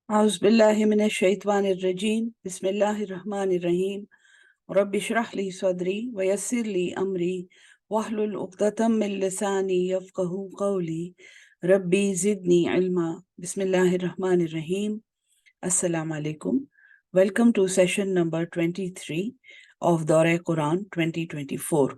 أعوذ بالله من الشيطان الرجيم بسم الله الرحمن الرحيم رب اشرح لي صدري ويسر لي أمري واحلل عقدة من لساني يفقه قولي ربي زدني علما بسم الله الرحمن الرحيم. Assalamu alaikum. Welcome to session number 23 of Dore Quran 2024.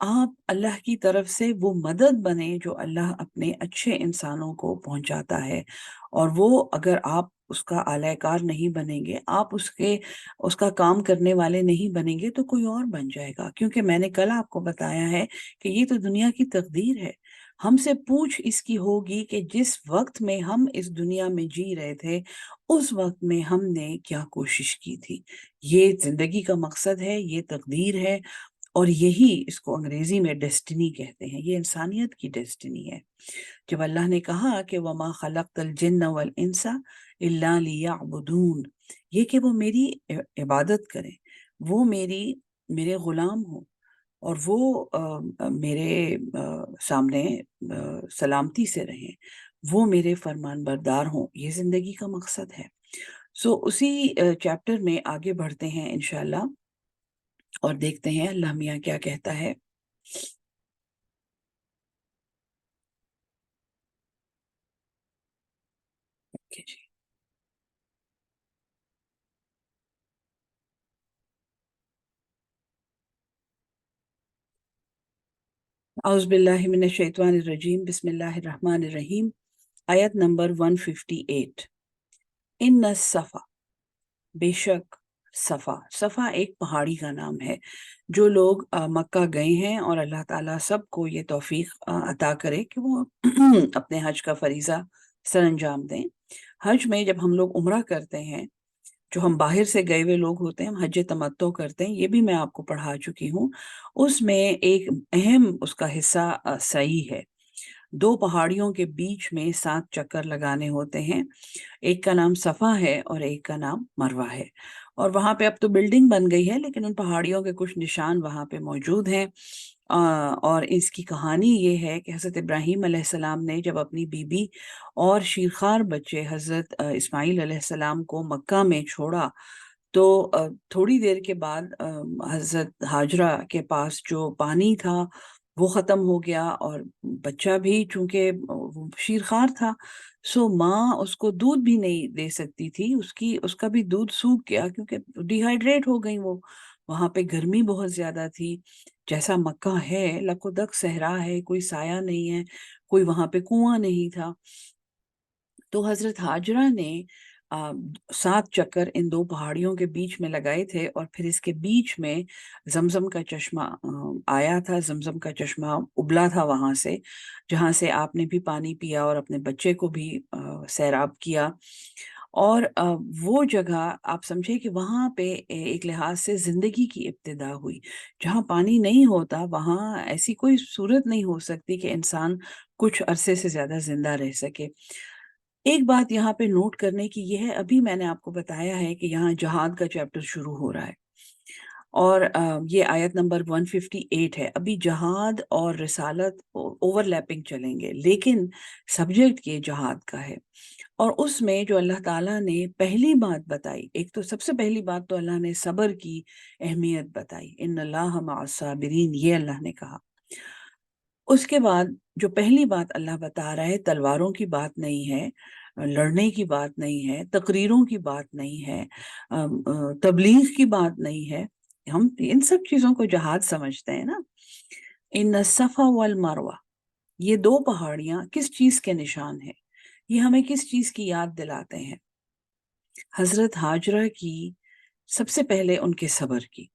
آپ اللہ کی طرف سے وہ مدد بنے جو اللہ اپنے اچھے انسانوں کو پہنچاتا ہے، اور وہ اگر آپ اس کا اعلی کار نہیں بنیں گے، آپ اس کا کام کرنے والے نہیں بنیں گے، تو کوئی اور بن جائے گا، کیونکہ میں نے کل آپ کو بتایا ہے کہ یہ تو دنیا کی تقدیر ہے۔ ہم سے پوچھ اس کی ہوگی کہ جس وقت میں ہم اس دنیا میں جی رہے تھے، اس وقت میں ہم نے کیا کوشش کی تھی۔ یہ زندگی کا مقصد ہے، یہ تقدیر ہے، اور یہی اس کو انگریزی میں ڈیسٹنی کہتے ہیں۔ یہ انسانیت کی ڈیسٹنی ہے۔ جب اللہ نے کہا کہ وَمَا خَلَقْتَ الْجِنَّ وَالْإِنسَ إِلَّا لِيَعْبُدُونَ، یہ کہ وہ میری عبادت کریں، وہ میرے غلام ہوں، اور وہ میرے سامنے سلامتی سے رہیں، وہ میرے فرمان بردار ہوں، یہ زندگی کا مقصد ہے۔ اسی چیپٹر میں آگے بڑھتے ہیں انشاءاللہ، اور دیکھتے ہیں اللہ میاں کیا کہتا ہے۔ جی، اعوذ باللہ من الشیطان الرجیم، بسم اللہ الرحمن الرحیم۔ آیت نمبر 158۔ ان الصفا، بے شک صفا ایک پہاڑی کا نام ہے۔ جو لوگ مکہ گئے ہیں، اور اللہ تعالیٰ سب کو یہ توفیق عطا کرے کہ وہ اپنے حج کا فریضہ سر انجام دیں۔ حج میں جب ہم لوگ عمرہ کرتے ہیں، جو ہم باہر سے گئے ہوئے لوگ ہوتے ہیں، ہم حج تمتع کرتے ہیں، یہ بھی میں آپ کو پڑھا چکی ہوں۔ اس میں ایک اہم اس کا حصہ سعی ہے۔ دو پہاڑیوں کے بیچ میں 7 چکر لگانے ہوتے ہیں۔ ایک کا نام صفا ہے اور ایک کا نام مروہ ہے، اور وہاں پہ اب تو بلڈنگ بن گئی ہے، لیکن ان پہاڑیوں کے کچھ نشان وہاں پہ موجود ہیں۔ اور اس کی کہانی یہ ہے کہ حضرت ابراہیم علیہ السلام نے جب اپنی بیوی اور شیرخوار بچے حضرت اسماعیل علیہ السلام کو مکہ میں چھوڑا، تو تھوڑی دیر کے بعد حضرت ہاجرہ کے پاس جو پانی تھا وہ ختم ہو گیا، اور بچہ بھی چونکہ وہ شیرخوار تھا، ماں اس کو دودھ بھی نہیں دے سکتی تھی، اس کا بھی دودھ سوکھ گیا، کیونکہ ڈی ہائیڈریٹ ہو گئی وہ۔ وہاں پہ گرمی بہت زیادہ تھی، جیسا مکہ ہے لکودک صحرا ہے، کوئی سایہ نہیں ہے، کوئی وہاں پہ کنواں نہیں تھا۔ تو حضرت ہاجرہ نے 7 چکر ان دو پہاڑیوں کے بیچ میں لگائے تھے، اور پھر اس کے بیچ میں زمزم کا چشمہ آیا تھا، زمزم کا چشمہ ابلا تھا وہاں سے، جہاں سے آپ نے بھی پانی پیا اور اپنے بچے کو بھی سیراب کیا۔ اور وہ جگہ آپ سمجھے کہ وہاں پہ ایک لحاظ سے زندگی کی ابتدا ہوئی۔ جہاں پانی نہیں ہوتا وہاں ایسی کوئی صورت نہیں ہو سکتی کہ انسان کچھ عرصے سے زیادہ زندہ رہ سکے۔ ایک بات یہاں پہ نوٹ کرنے کی یہ ہے، ابھی میں نے آپ کو بتایا ہے کہ یہاں جہاد کا چیپٹر شروع ہو رہا ہے، اور یہ آیت نمبر 158 ہے۔ ابھی جہاد اور رسالت اوور لیپنگ چلیں گے، لیکن سبجیکٹ یہ جہاد کا ہے۔ اور اس میں جو اللہ تعالیٰ نے پہلی بات بتائی، ایک تو سب سے پہلی بات تو اللہ نے صبر کی اہمیت بتائی، ان اللہ مع الصابرین، یہ اللہ نے کہا۔ اس کے بعد جو پہلی بات اللہ بتا رہا ہے، تلواروں کی بات نہیں ہے، لڑنے کی بات نہیں ہے، تقریروں کی بات نہیں ہے، تبلیغ کی بات نہیں ہے۔ ہم ان سب چیزوں کو جہاد سمجھتے ہیں نا۔ ان الصفا والمروہ، یہ دو پہاڑیاں کس چیز کے نشان ہیں؟ یہ ہمیں کس چیز کی یاد دلاتے ہیں؟ حضرت ہاجرہ کی، سب سے پہلے ان کے صبر کی،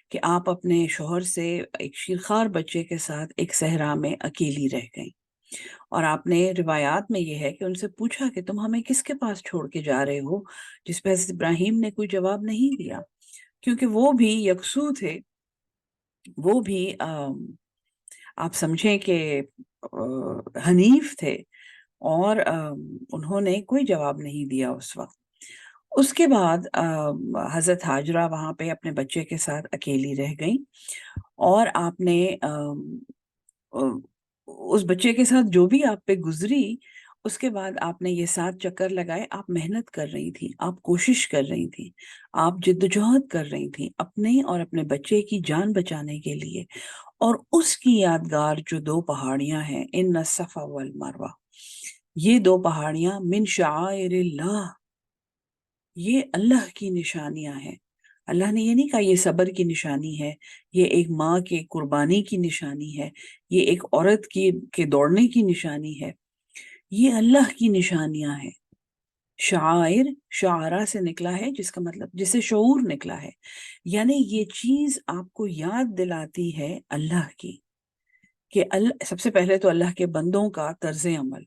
کہ آپ اپنے شوہر سے ایک شیرخوار بچے کے ساتھ ایک صحرا میں اکیلی رہ گئیں، اور آپ نے روایات میں یہ ہے کہ ان سے پوچھا کہ تم ہمیں کس کے پاس چھوڑ کے جا رہے ہو، جس پہ حضرت ابراہیم نے کوئی جواب نہیں دیا، کیونکہ وہ بھی یکسو تھے، وہ بھی آپ سمجھیں کہ حنیف تھے، اور انہوں نے کوئی جواب نہیں دیا اس وقت۔ اس کے بعد حضرت ہاجرہ وہاں پہ اپنے بچے کے ساتھ اکیلی رہ گئیں، اور آپ نے اس بچے کے ساتھ جو بھی آپ پہ گزری، اس کے بعد آپ نے یہ 7 چکر لگائے۔ آپ محنت کر رہی تھی، آپ کوشش کر رہی تھی، آپ جدوجہد کر رہی تھی اپنے اور اپنے بچے کی جان بچانے کے لیے، اور اس کی یادگار جو 2 پہاڑیاں ہیں، ان الصفا والمروہ، یہ 2 پہاڑیاں من شعائر اللہ، یہ اللہ کی نشانیاں ہیں۔ اللہ نے یہ نہیں کہا یہ صبر کی نشانی ہے، یہ ایک ماں کے قربانی کی نشانی ہے، یہ ایک عورت کے دوڑنے کی نشانی ہے، یہ اللہ کی نشانیاں ہیں۔ شعائر شعرا سے نکلا ہے، جس کا مطلب جسے شعور نکلا ہے، یعنی یہ چیز آپ کو یاد دلاتی ہے اللہ کی، کہ سب سے پہلے تو اللہ کے بندوں کا طرز عمل،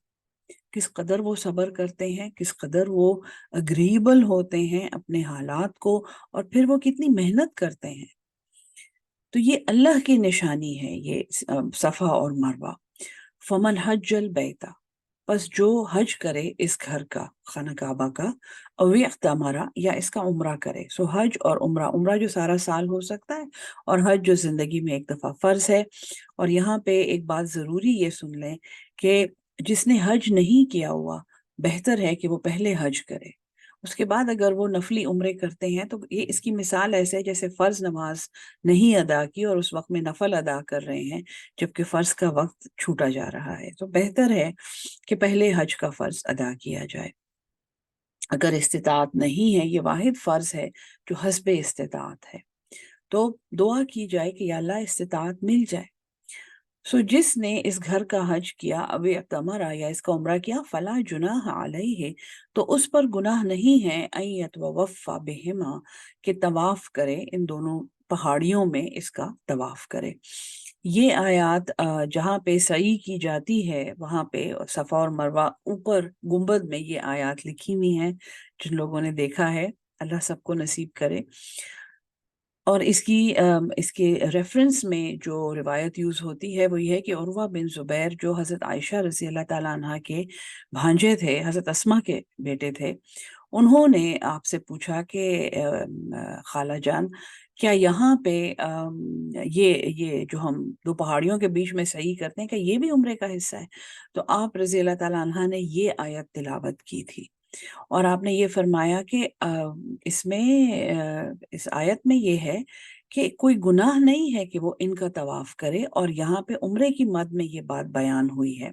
کس قدر وہ صبر کرتے ہیں، کس قدر وہ اگریبل ہوتے ہیں اپنے حالات کو، اور پھر وہ کتنی محنت کرتے ہیں۔ تو یہ اللہ کی نشانی ہے، یہ صفا اور مروہ۔ فمن حج البیتا، پس جو حج کرے اس گھر کا، خانہ کعبہ کا، او اعتمرا، یا اس کا عمرہ کرے۔ سو حج اور عمرہ، عمرہ جو سارا سال ہو سکتا ہے، اور حج جو زندگی میں ایک دفعہ فرض ہے۔ اور یہاں پہ ایک بات ضروری یہ سن لیں کہ جس نے حج نہیں کیا ہوا، بہتر ہے کہ وہ پہلے حج کرے، اس کے بعد اگر وہ نفلی عمرے کرتے ہیں تو یہ اس کی مثال ایسے ہے جیسے فرض نماز نہیں ادا کی اور اس وقت میں نفل ادا کر رہے ہیں، جبکہ فرض کا وقت چھوٹا جا رہا ہے۔ تو بہتر ہے کہ پہلے حج کا فرض ادا کیا جائے۔ اگر استطاعت نہیں ہے، یہ واحد فرض ہے جو حسب استطاعت ہے، تو دعا کی جائے کہ یا اللہ استطاعت مل جائے۔ سو جس نے اس گھر کا حج کیا، اب اعتمرا، یا اس کا عمرہ کیا، فلا جناح علیہ، تو اس پر گناہ نہیں ہے، ان یطوف بہما، کہ طواف کرے ان دونوں پہاڑیوں میں، اس کا طواف کرے۔ یہ آیات جہاں پہ سعی کی جاتی ہے وہاں پہ صفا اور مروہ اوپر گنبد میں یہ آیات لکھی ہوئی ہیں، جن لوگوں نے دیکھا ہے اللہ سب کو نصیب کرے۔ اور اس کے ریفرنس میں جو روایت یوز ہوتی ہے وہ یہ ہے کہ عروہ بن زبیر، جو حضرت عائشہ رضی اللہ تعالیٰ عنہ کے بھانجے تھے، حضرت اسما کے بیٹے تھے، انہوں نے آپ سے پوچھا کہ خالہ جان، کیا یہاں پہ یہ جو ہم دو پہاڑیوں کے بیچ میں صحیح کرتے ہیں، کہ یہ بھی عمرے کا حصہ ہے؟ تو آپ رضی اللہ تعالیٰ عنہ نے یہ آیت تلاوت کی تھی، اور آپ نے یہ فرمایا کہ اس میں اس آیت میں یہ ہے کہ کوئی گناہ نہیں ہے کہ وہ ان کا طواف کرے، اور یہاں پہ عمرے کی مد میں یہ بات بیان ہوئی ہے۔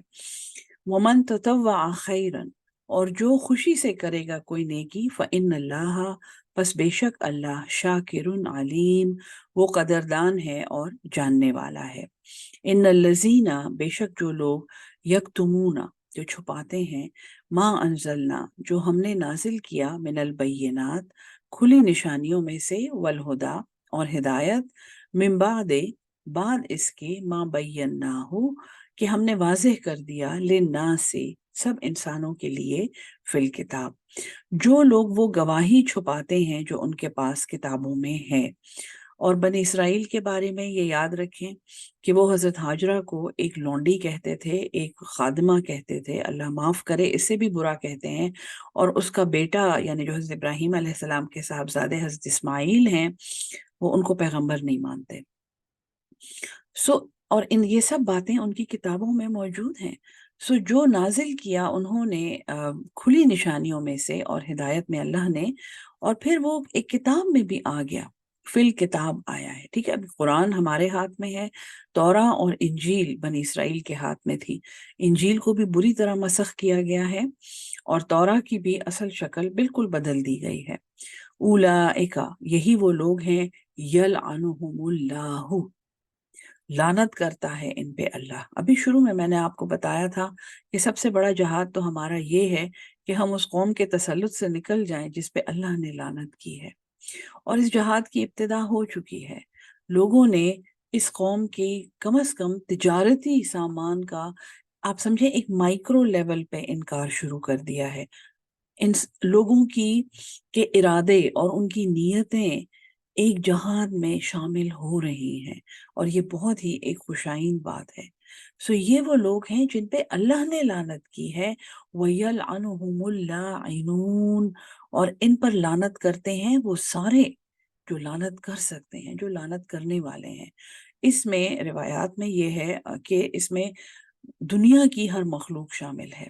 وَمَن تَطَوَّعَ خَيْرًا، اور جو خوشی سے کرے گا کوئی نیکی، فَإِنَّ اللَّهَ، پس بے شک اللہ، شاکر علیم، وہ قدردان ہے اور جاننے والا ہے۔ ان الذین، بے شک جو لوگ، یکتمون، جو چھپاتے ہیں، ما انزلنا، جو ہم نے نازل کیا، من البینات، کھلی نشانیوں میں سے، والہدا، اور ہدایت، من بعد اس کے، ما بیناہ، کہ ہم نے واضح کر دیا، للناس، سب انسانوں کے لیے، فی الکتاب، جو لوگ وہ گواہی چھپاتے ہیں جو ان کے پاس کتابوں میں ہے۔ اور بنی اسرائیل کے بارے میں یہ یاد رکھیں کہ وہ حضرت ہاجرہ کو ایک لونڈی کہتے تھے، ایک خادمہ کہتے تھے، اللہ معاف کرے اس سے بھی برا کہتے ہیں، اور اس کا بیٹا یعنی جو حضرت ابراہیم علیہ السلام کے صاحبزادے حضرت اسماعیل ہیں، وہ ان کو پیغمبر نہیں مانتے۔ اور یہ سب باتیں ان کی کتابوں میں موجود ہیں۔ جو نازل کیا انہوں نے کھلی نشانیوں میں سے اور ہدایت میں اللہ نے، اور پھر وہ ایک کتاب میں بھی آ گیا، فی الکتاب آیا ہے، ٹھیک ہے۔ اب قرآن ہمارے ہاتھ میں ہے، توراہ اور انجیل بنی اسرائیل کے ہاتھ میں تھی۔ انجیل کو بھی بری طرح مسخ کیا گیا ہے، اور توراہ کی بھی اصل شکل بالکل بدل دی گئی ہے۔ اولئک، یہی وہ لوگ ہیں، یلعنہم اللہ، لعنت کرتا ہے ان پہ اللہ۔ ابھی شروع میں نے آپ کو بتایا تھا کہ سب سے بڑا جہاد تو ہمارا یہ ہے کہ ہم اس قوم کے تسلط سے نکل جائیں جس پہ اللہ نے لعنت کی ہے، اور اس جہاد کی ابتدا ہو چکی ہے۔ لوگوں نے اس قوم کی کم از کم تجارتی سامان کا، آپ سمجھیں، ایک مائکرو لیول پہ انکار شروع کر دیا ہے۔ ان لوگوں کے ارادے اور ان کی نیتیں ایک جہاد میں شامل ہو رہی ہیں، اور یہ بہت ہی ایک خوشائن بات ہے۔ یہ وہ لوگ ہیں جن پہ اللہ نے لعنت کی ہے، وَيَلْعَنُهُمُ اللَّاعِنُونَ، اور ان پر لعنت کرتے ہیں وہ سارے جو لعنت کر سکتے ہیں، جو لعنت کرنے والے ہیں۔ اس میں روایات میں یہ ہے کہ اس میں دنیا کی ہر مخلوق شامل ہے،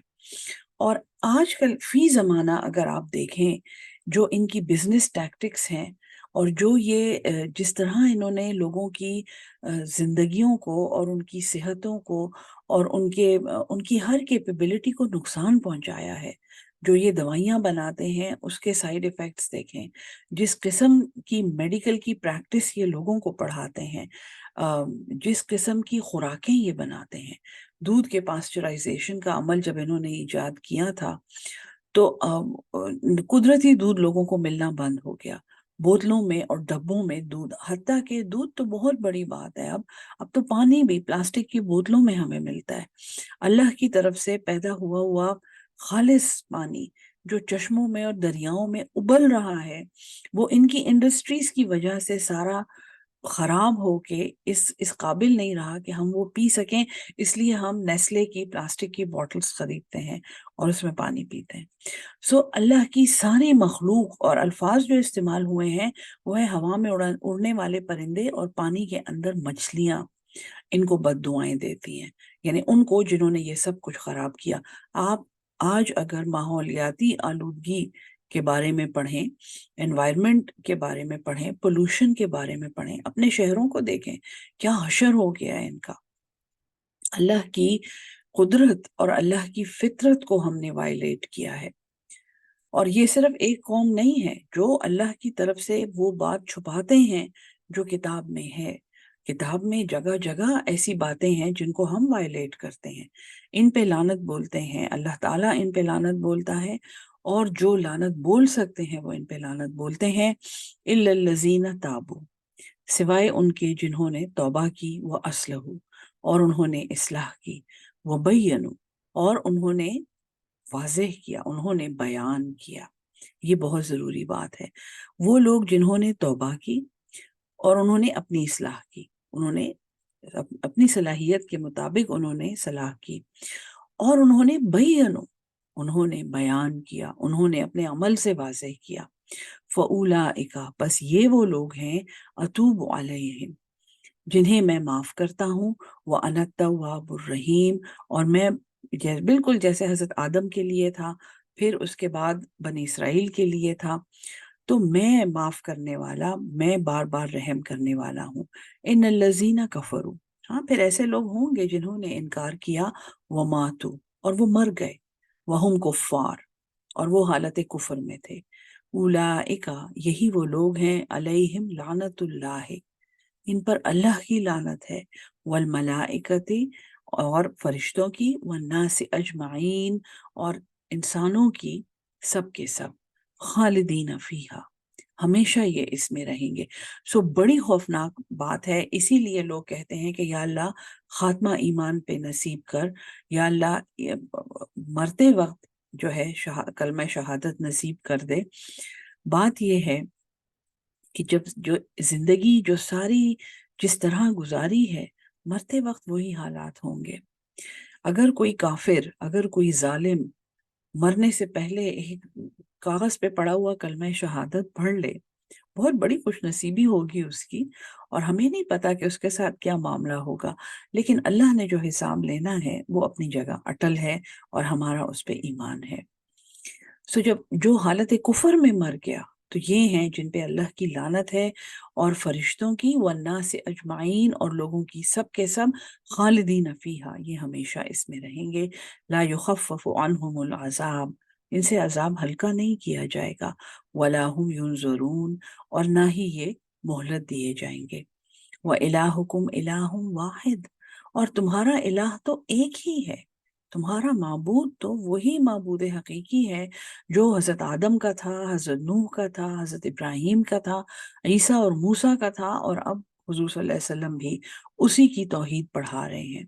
اور آج کل فی زمانہ اگر آپ دیکھیں جو ان کی بزنس ٹیکٹکس ہیں، اور جو یہ جس طرح انہوں نے لوگوں کی زندگیوں کو اور ان کی صحتوں کو اور ان کی ہر کیپیبلٹی کو نقصان پہنچایا ہے۔ جو یہ دوائیاں بناتے ہیں اس کے سائیڈ ایفیکٹس دیکھیں، جس قسم کی میڈیکل کی پریکٹس یہ لوگوں کو پڑھاتے ہیں، جس قسم کی خوراکیں یہ بناتے ہیں۔ دودھ کے پاسچرائزیشن کا عمل جب انہوں نے ایجاد کیا تھا تو قدرتی دودھ لوگوں کو ملنا بند ہو گیا، بوتلوں میں اور ڈبوں میں دودھ، حتیٰ کہ دودھ تو بہت بڑی بات ہے، اب تو پانی بھی پلاسٹک کی بوتلوں میں ہمیں ملتا ہے۔ اللہ کی طرف سے پیدا ہوا خالص پانی جو چشموں میں اور دریاؤں میں ابل رہا ہے، وہ ان کی انڈسٹریز کی وجہ سے سارا خراب ہو کے اس قابل نہیں رہا کہ ہم وہ پی سکیں، اس لیے ہم نیسلے کی پلاسٹک کی بوٹلز خریدتے ہیں اور اس میں پانی پیتے ہیں۔ اللہ کی ساری مخلوق اور الفاظ جو استعمال ہوئے ہیں وہ ہے ہوا میں اڑنے والے پرندے اور پانی کے اندر مچھلیاں ان کو بد دعائیں دیتی ہیں، یعنی ان کو جنہوں نے یہ سب کچھ خراب کیا۔ آپ آج اگر ماحولیاتی آلودگی کے بارے میں پڑھیں، انوائرمنٹ کے بارے میں پڑھیں، پولوشن کے بارے میں پڑھیں، اپنے شہروں کو دیکھیں، کیا حشر ہو گیا ہے ان کا۔ اللہ کی قدرت اور اللہ کی فطرت کو ہم نے وائلیٹ کیا ہے۔ اور یہ صرف ایک قوم نہیں ہے جو اللہ کی طرف سے وہ بات چھپاتے ہیں جو کتاب میں ہے۔ کتاب میں جگہ جگہ ایسی باتیں ہیں جن کو ہم وائلیٹ کرتے ہیں، ان پہ لعنت بولتے ہیں، اللہ تعالیٰ ان پہ لعنت بولتا ہے، اور جو لعنت بول سکتے ہیں وہ ان پہ لعنت بولتے ہیں۔ الا الذین تابوا، سوائے ان کے جنہوں نے توبہ کی، وہ اصلحوا، اور انہوں نے اصلاح کی، وہ بینوا، اور انہوں نے واضح کیا، انہوں نے بیان کیا۔ یہ بہت ضروری بات ہے۔ وہ لوگ جنہوں نے توبہ کی اور انہوں نے اپنی اصلاح کی، انہوں نے اپنی صلاحیت کے مطابق انہوں نے صلاح کی، اور انہوں نے بینوا، انہوں نے بیان کیا، انہوں نے اپنے عمل سے واضح کیا۔ فاولئک، بس یہ وہ لوگ ہیں، اتوب علیہم، جنہیں میں معاف کرتا ہوں، وانا التواب الرحیم، اور میں بالکل جیسے حضرت آدم کے لیے تھا، پھر اس کے بعد بنی اسرائیل کے لیے تھا، تو میں معاف کرنے والا، میں بار بار رحم کرنے والا ہوں۔ ان الذین کفروا، ہاں پھر ایسے لوگ ہوں گے جنہوں نے انکار کیا، وماتوا، اور وہ مر گئے، وہم کفار، اور وہ حالت کفر میں تھے۔ اولئک، یہی وہ لوگ ہیں، علیہم لعنت اللہ، ان پر اللہ کی لعنت ہے، والملائکۃ، اور فرشتوں کی، والناس اجمعین، اور انسانوں کی، سب کے سب، خالدین فیہا، ہمیشہ یہ اس میں رہیں گے۔ بڑی خوفناک بات ہے، اسی لیے لوگ کہتے ہیں کہ یا اللہ خاتمہ ایمان پہ نصیب کر، یا اللہ مرتے وقت جو ہے کلمہ شہادت نصیب کر دے۔ بات یہ ہے کہ جو زندگی جو ساری جس طرح گزاری ہے، مرتے وقت وہی حالات ہوں گے۔ اگر کوئی کافر، اگر کوئی ظالم مرنے سے پہلے ایک کاغذ پہ پڑا ہوا کلمہ شہادت پڑھ لے، بہت بڑی خوش نصیبی ہوگی اس کی، اور ہمیں نہیں پتا کہ اس کے ساتھ کیا معاملہ ہوگا، لیکن اللہ نے جو حساب لینا ہے وہ اپنی جگہ اٹل ہے، اور ہمارا اس پہ ایمان ہے۔ جب جو حالت کفر میں مر گیا تو یہ ہیں جن پہ اللہ کی لعنت ہے، اور فرشتوں کی، والناس اجمعین، اور لوگوں کی، سب کے سب، خالدین فیہا، یہ ہمیشہ اس میں رہیں گے۔ لا یخفف عنہم العذاب، ان سے عذاب ہلکا نہیں کیا جائے گا، ولا هم ینظرون، اور نہ ہی یہ مہلت دیے جائیں گے۔ وَإِلَٰهُكُمْ إِلَٰهٌ وَاحِدٌ، اور تمہارا الہ تو ایک ہی ہے، تمہارا معبود تو وہی معبود حقیقی ہے جو حضرت آدم کا تھا، حضرت نوح کا تھا، حضرت ابراہیم کا تھا، عیسیٰ اور موسیٰ کا تھا، اور اب حضور صلی اللہ علیہ وسلم بھی اسی کی توحید پڑھا رہے ہیں۔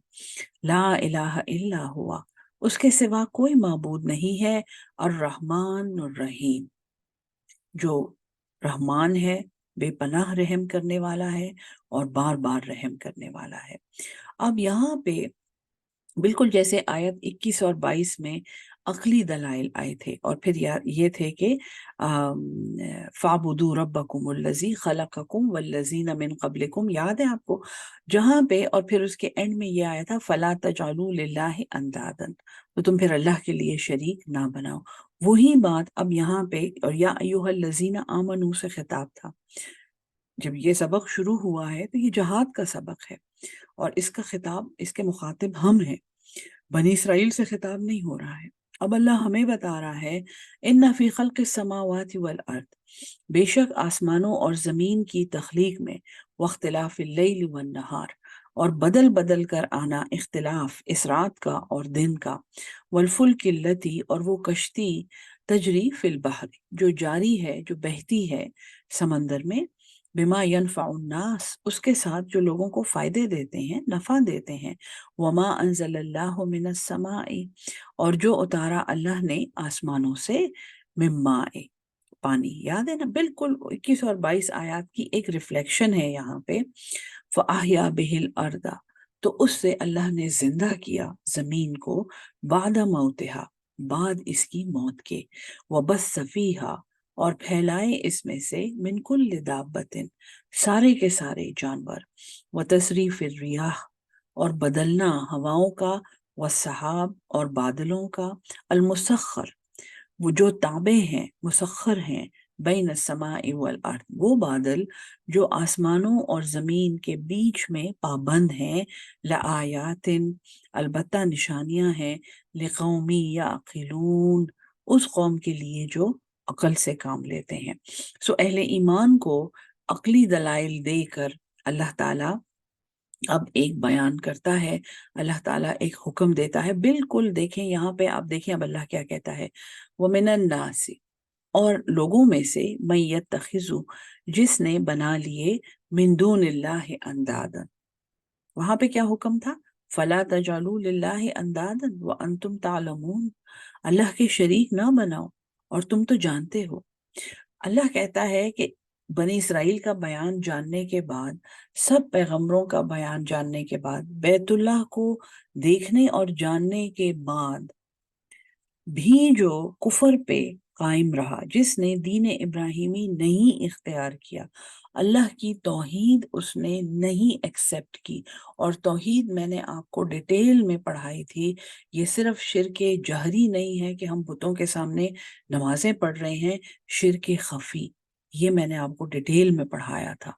لا الہ الا ہوا، اس کے سوا کوئی معبود نہیں ہے، الرحمن الرحیم، جو رحمان ہے، بے پناہ رحم کرنے والا ہے، اور بار بار رحم کرنے والا ہے۔ اب یہاں پہ بالکل جیسے آیت 21 اور 22 میں عقلی دلائل آئے تھے، اور پھر یہ تھے کہ فَاعْبُدُوا رَبَّكُمُ الَّذِي خَلَقَكُمْ وَالَّذِينَ مِن قَبْلِكُمْ، یاد ہے آپ کو جہاں پہ، اور پھر اس کے اینڈ میں یہ آیا تھا فَلَا تَجْعَلُوا لِلَّهِ أَندَادًا، تو تم پھر اللہ کے لیے شریک نہ بناؤ۔ وہی بات اب یہاں پہ، اور یا ایھا الذین آمنوا سے خطاب تھا۔ جب یہ سبق شروع ہوا ہے تو یہ جہاد کا سبق ہے، اور اس کا خطاب، اس کے مخاطب ہم ہیں۔ بنی اسرائیل سے خطاب نہیں ہو رہا ہے، اب اللہ ہمیں بتا رہا ہے ان فی خلق السماوات والارض، بے شک آسمانوں اور زمین کی تخلیق میں، واختلاف اللیل والنہار، اور بدل بدل کر آنا اختلاف اس رات کا اور دن کا، والفلک التی، اور وہ کشتی، تجری فی البحر، جو جاری ہے، جو بہتی ہے سمندر میں، بما ینفع الناس، اس کے ساتھ جو لوگوں کو فائدے دیتے ہیں، نفع دیتے ہیں، وما انزل اللہ من السماء، اور جو اتارا اللہ نے آسمانوں سے، من ماء، پانی، یاد ہے نا، بالکل 21 اور 22 آیات کی ایک ریفلیکشن ہے یہاں پہ، فَأَحْيَا بِهِ الْأَرْضَ، تو اس سے اللہ نے زندہ کیا زمین کو، بعد موتها، بعد اس کی موت کے، وَبَثَّ فِيهَا، اور پھیلائے اس میں سے، من کل دابت، سارے کے سارے جانور، وتصریف الریاح، اور بدلنا ہواؤں کا، والسحاب، اور بادلوں کا، المسخر، وہ جو تابع ہیں، مسخر ہیں، بین السماء والارض، وہ بادل جو آسمانوں اور زمین کے بیچ میں پابند ہیں، لآیات، البتہ نشانیاں ہیں، لقوم یعقلون، اس قوم کے لیے جو عقل سے کام لیتے ہیں۔ سو اہل ایمان کو عقلی دلائل دے کر اللہ تعالیٰ اب ایک بیان کرتا ہے، اللہ تعالیٰ ایک حکم دیتا ہے، بالکل دیکھیں یہاں پہ، آپ دیکھیں اب اللہ کیا کہتا ہے، وَمِنَ النَّاسِ، اور لوگوں میں سے، مَن يَتَّخِذُ، جس نے بنا لیے، من دون اللہ اندادا، وہاں پہ کیا حکم تھا، فَلَا تَجْعَلُوا لِلَّهِ أَندَادًا وَأَنْتُمْ تَعْلَمُونَ، اللہ کے شریک نہ بناؤ اور تم تو جانتے ہو۔ اللہ کہتا ہے کہ بنی اسرائیل کا بیان جاننے کے بعد، سب پیغمبروں کا بیان جاننے کے بعد، بیت اللہ کو دیکھنے اور جاننے کے بعد بھی جو کفر پہ قائم رہا، جس نے دین ابراہیمی نہیں اختیار کیا، اللہ کی توحید اس نے نہیں ایکسپٹ کی، اور توحید میں نے آپ کو ڈیٹیل میں پڑھائی تھی، یہ صرف شرک جہری نہیں ہے کہ ہم بتوں کے سامنے نمازیں پڑھ رہے ہیں، شرک خفی، یہ میں نے آپ کو ڈیٹیل میں پڑھایا تھا،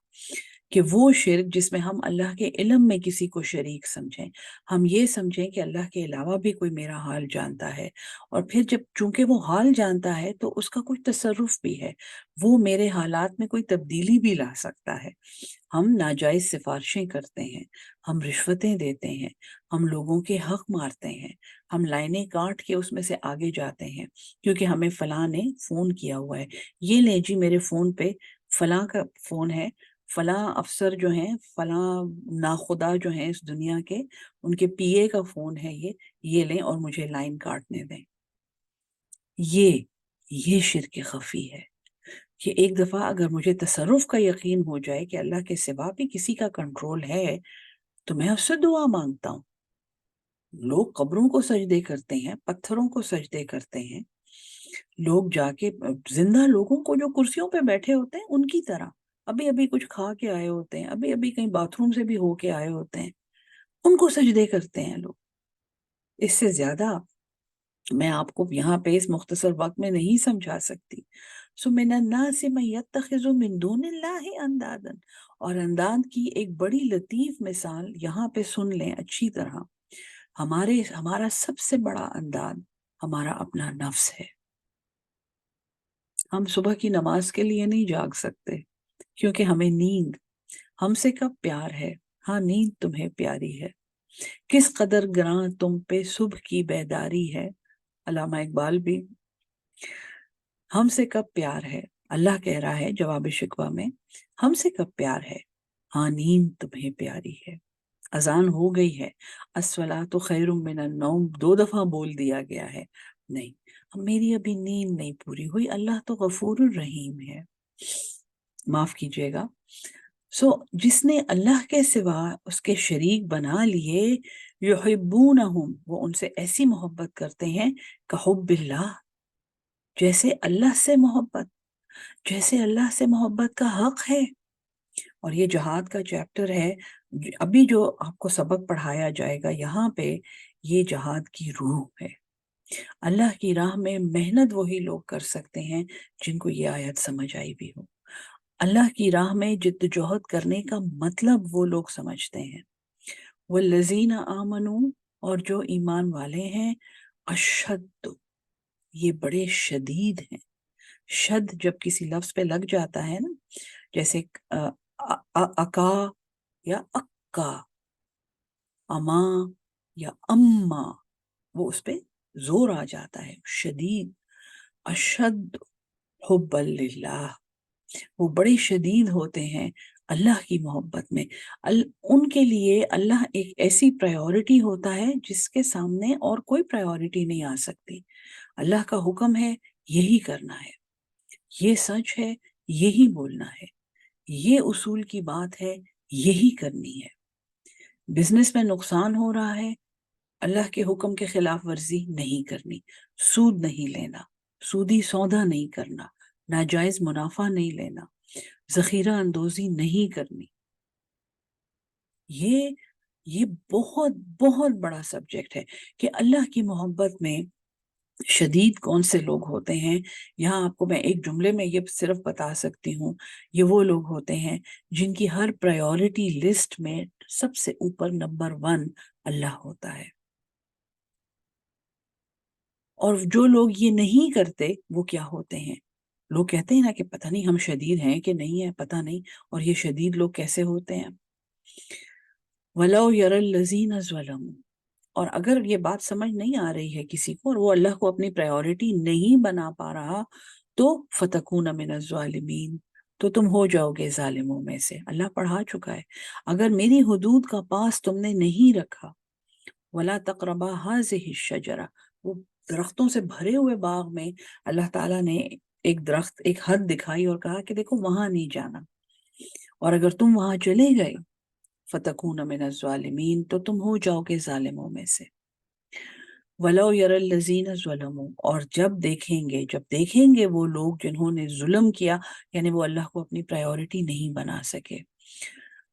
کہ وہ شرک جس میں ہم اللہ کے علم میں کسی کو شریک سمجھیں، ہم یہ سمجھیں کہ اللہ کے علاوہ بھی کوئی میرا حال جانتا ہے، اور پھر جب چونکہ وہ حال جانتا ہے تو اس کا کچھ تصرف بھی ہے، وہ میرے حالات میں کوئی تبدیلی بھی لا سکتا ہے۔ ہم ناجائز سفارشیں کرتے ہیں، ہم رشوتیں دیتے ہیں، ہم لوگوں کے حق مارتے ہیں، ہم لائنیں کاٹ کے اس میں سے آگے جاتے ہیں، کیونکہ ہمیں فلاں نے فون کیا ہوا ہے، یہ لیں جی میرے فون پہ فلاں کا فون ہے، فلاں افسر جو ہیں، فلاں ناخدا جو ہیں اس دنیا کے، ان کے پی اے کا فون ہے، یہ لیں اور مجھے لائن کاٹنے دیں۔ یہ شرک خفی ہے، کہ ایک دفعہ اگر مجھے تصرف کا یقین ہو جائے کہ اللہ کے سوا بھی کسی کا کنٹرول ہے، تو میں اس سے دعا مانگتا ہوں۔ لوگ قبروں کو سجدے کرتے ہیں، پتھروں کو سجدے کرتے ہیں، لوگ جا کے زندہ لوگوں کو جو کرسیوں پہ بیٹھے ہوتے ہیں ان کی طرح، ابھی ابھی کچھ کھا کے آئے ہوتے ہیں، ابھی ابھی کہیں باتھ روم سے بھی ہو کے آئے ہوتے ہیں، ان کو سجدے کرتے ہیں لوگ۔ اس سے زیادہ میں آپ کو یہاں پہ اس مختصر وقت میں نہیں سمجھا سکتی۔ سو من الناس من یتخذ من دون اللہ اندادا، اور انداد کی ایک بڑی لطیف مثال یہاں پہ سن لیں اچھی طرح، ہمارا سب سے بڑا انداد ہمارا اپنا نفس ہے۔ ہم صبح کی نماز کے لیے نہیں جاگ سکتے، کیونکہ ہمیں نیند، ہم سے کب پیار ہے، ہاں نیند تمہیں پیاری ہے، کس قدر گراں تم پہ صبح کی بیداری ہے، علامہ اقبال بھی، ہم سے کب پیار ہے، اللہ کہہ رہا ہے جواب شکوہ میں، ہم سے کب پیار ہے، ہاں نیند تمہیں پیاری ہے۔ اذان ہو گئی ہے، الصلاۃ خیر من النوم 2 دفعہ بول دیا گیا ہے، نہیں میری ابھی نیند نہیں پوری ہوئی، اللہ تو غفور الرحیم ہے، معاف کیجیے گا۔ سو جس نے اللہ کے سوا اس کے شریک بنا لیے، یحبونہم، وہ ان سے ایسی محبت کرتے ہیں کہ حب اللہ، جیسے اللہ سے محبت، جیسے اللہ سے محبت کا حق ہے۔ اور یہ جہاد کا چیپٹر ہے، ابھی جو آپ کو سبق پڑھایا جائے گا یہاں پہ، یہ جہاد کی روح ہے۔ اللہ کی راہ میں محنت وہی لوگ کر سکتے ہیں جن کو یہ آیت سمجھ آئی بھی ہو۔ اللہ کی راہ میں جدوجہد کرنے کا مطلب وہ لوگ سمجھتے ہیں۔ والذین آمنوا، اور جو ایمان والے ہیں اشد، یہ بڑے شدید ہیں. شد جب کسی لفظ پہ لگ جاتا ہے نا، جیسے اکا یا اکا، اما یا اما، وہ اس پہ زور آ جاتا ہے. شدید، اشد حب للہ، وہ بڑے شدید ہوتے ہیں اللہ کی محبت میں. ان کے لیے اللہ ایک ایسی پرائیورٹی ہوتا ہے جس کے سامنے اور کوئی پرائیورٹی نہیں آ سکتی. اللہ کا حکم ہے یہی کرنا ہے، یہ سچ ہے یہی بولنا ہے، یہ اصول کی بات ہے یہی کرنی ہے. بزنس میں نقصان ہو رہا ہے، اللہ کے حکم کے خلاف ورزی نہیں کرنی، سود نہیں لینا، سودی سودا نہیں کرنا، ناجائز منافع نہیں لینا، ذخیرہ اندوزی نہیں کرنی. یہ بہت بہت بڑا سبجیکٹ ہے کہ اللہ کی محبت میں شدید کون سے لوگ ہوتے ہیں. یہاں آپ کو میں ایک جملے میں یہ صرف بتا سکتی ہوں، یہ وہ لوگ ہوتے ہیں جن کی ہر پرائیورٹی لسٹ میں سب سے اوپر نمبر 1 اللہ ہوتا ہے. اور جو لوگ یہ نہیں کرتے وہ کیا ہوتے ہیں؟ لوگ کہتے ہیں نا کہ پتہ نہیں ہم شدید ہیں کہ نہیں ہے، پتہ نہیں. اور یہ شدید لوگ کیسے ہوتے ہیں؟ وَلَوْ يَرَى الَّذِينَ ظَلَمُوا، اور اگر یہ بات سمجھ نہیں آ رہی ہے کسی کو اور وہ اللہ کو اپنی پرائیورٹی نہیں بنا پا رہا، تو فَتَكُونَ مِنَ الظَّالِمِينَ، تو تم ہو جاؤ گے ظالموں میں سے. اللہ پڑھا چکا ہے، اگر میری حدود کا پاس تم نے نہیں رکھا، وَلَا تَقْرَبَا هَٰذِهِ الشَّجَرَةَ، وہ درختوں سے بھرے ہوئے باغ میں اللہ تعالیٰ نے ایک درخت، ایک حد دکھائی اور کہا کہ دیکھو وہاں نہیں جانا، اور اگر تم وہاں چلے گئے فَتَكُونَ مِنَ الظَّالِمِينَ، تو تم ہو جاؤ گے ظالموں میں سے. وَلَوْ يَرَى الَّذِينَ ظَلَمُوا، اور جب دیکھیں گے وہ لوگ جنہوں نے ظلم کیا، یعنی وہ اللہ کو اپنی پرائیورٹی نہیں بنا سکے.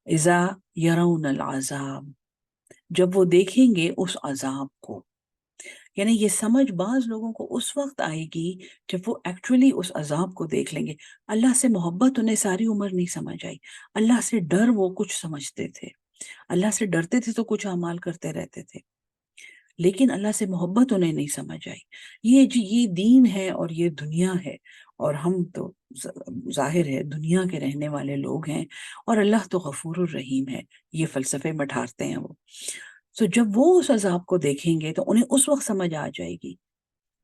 اِذَا يَرَوْنَ الْعَذَابَ، جب وہ دیکھیں گے اس عذاب کو، یعنی یہ سمجھ بعض لوگوں کو اس وقت آئے گی جب وہ ایکچولی اس عذاب کو دیکھ لیں گے. اللہ سے محبت انہیں ساری عمر نہیں سمجھ آئی، اللہ سے ڈر وہ کچھ سمجھتے تھے، اللہ سے ڈرتے تھے تو کچھ اعمال کرتے رہتے تھے، لیکن اللہ سے محبت انہیں نہیں سمجھ آئی. یہ دین ہے اور یہ دنیا ہے، اور ہم تو ظاہر ہے دنیا کے رہنے والے لوگ ہیں، اور اللہ تو غفور الرحیم ہے. یہ فلسفے میں ٹھارتے ہیں وہ. تو جب وہ اس عذاب کو دیکھیں گے تو انہیں اس وقت سمجھ آ جائے گی،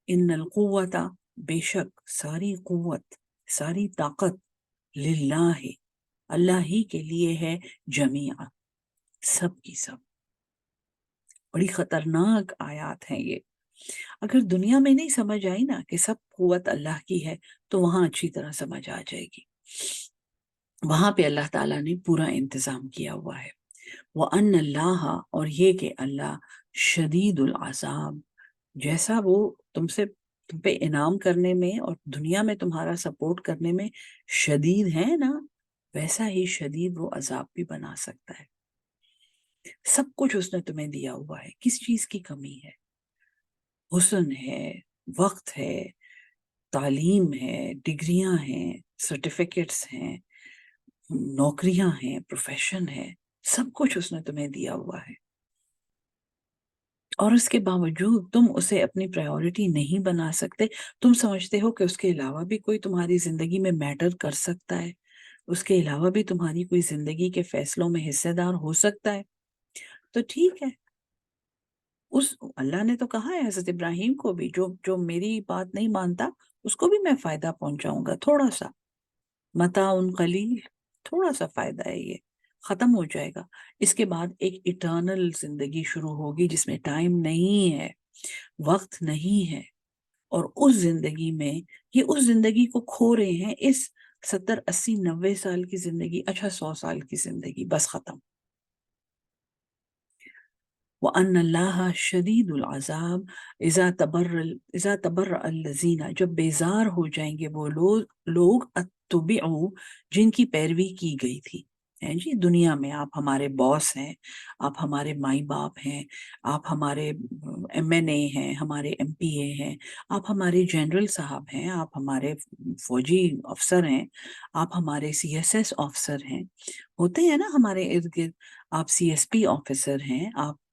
ان القوت، بے شک ساری قوت، ساری طاقت، للہ، اللہ ہی کے لیے ہے، جمیعا، سب کی سب. بڑی خطرناک آیات ہیں یہ. اگر دنیا میں نہیں سمجھ آئی نا کہ سب قوت اللہ کی ہے، تو وہاں اچھی طرح سمجھ آ جائے گی. وہاں پہ اللہ تعالیٰ نے پورا انتظام کیا ہوا ہے. وَأَنَّ اللَّهَ، اور یہ کہ اللہ شدید العذاب، جیسا وہ تم پہ انعام کرنے میں اور دنیا میں تمہارا سپورٹ کرنے میں شدید ہے نا، ویسا ہی شدید وہ عذاب بھی بنا سکتا ہے. سب کچھ اس نے تمہیں دیا ہوا ہے، کس چیز کی کمی ہے؟ حسن ہے، وقت ہے، تعلیم ہے، ڈگریاں ہیں، سرٹیفکیٹس ہیں، نوکریاں ہیں، پروفیشن ہے، سب کچھ اس نے تمہیں دیا ہوا ہے. اور اس کے باوجود تم اسے اپنی پرائیورٹی نہیں بنا سکتے. تم سمجھتے ہو کہ اس کے علاوہ بھی کوئی تمہاری زندگی میں میٹر کر سکتا ہے، اس کے علاوہ بھی تمہاری کوئی زندگی کے فیصلوں میں حصے دار ہو سکتا ہے. تو ٹھیک ہے، اللہ نے تو کہا ہے حضرت ابراہیم کو بھی، جو میری بات نہیں مانتا اس کو بھی میں فائدہ پہنچاؤں گا، تھوڑا سا، متاع قلیل، تھوڑا سا فائدہ ہے، یہ ختم ہو جائے گا. اس کے بعد ایک ایٹرنل زندگی شروع ہوگی جس میں ٹائم نہیں ہے، وقت نہیں ہے. اور اس زندگی میں یہ اس زندگی کو کھو رہے ہیں، اس 70 80 90 سال کی زندگی، اچھا 100 سال کی زندگی، بس ختم. وَأَنَّ اللَّهَ شَدِيدُ الْعَذَابِ اِذَا تَبَرَّأَ الَّذِينَ، جب بیزار ہو جائیں گے وہ لوگ اتبعوا، جن کی پیروی کی گئی تھی. جی دنیا میں آپ ہمارے باس ہیں، آپ ہمارے مائی باپ ہیں، آپ ہمارے ایم این اے ہیں، ہمارے ایم پی اے ہیں، آپ ہمارے جنرل صاحب ہیں، آپ ہمارے فوجی افسر ہیں، آپ ہمارے سی ایس ایس افسر ہیں، ہوتے ہیں نا ہمارے ارد گرد، آپ سی ایس پی آفیسر ہیں، آپ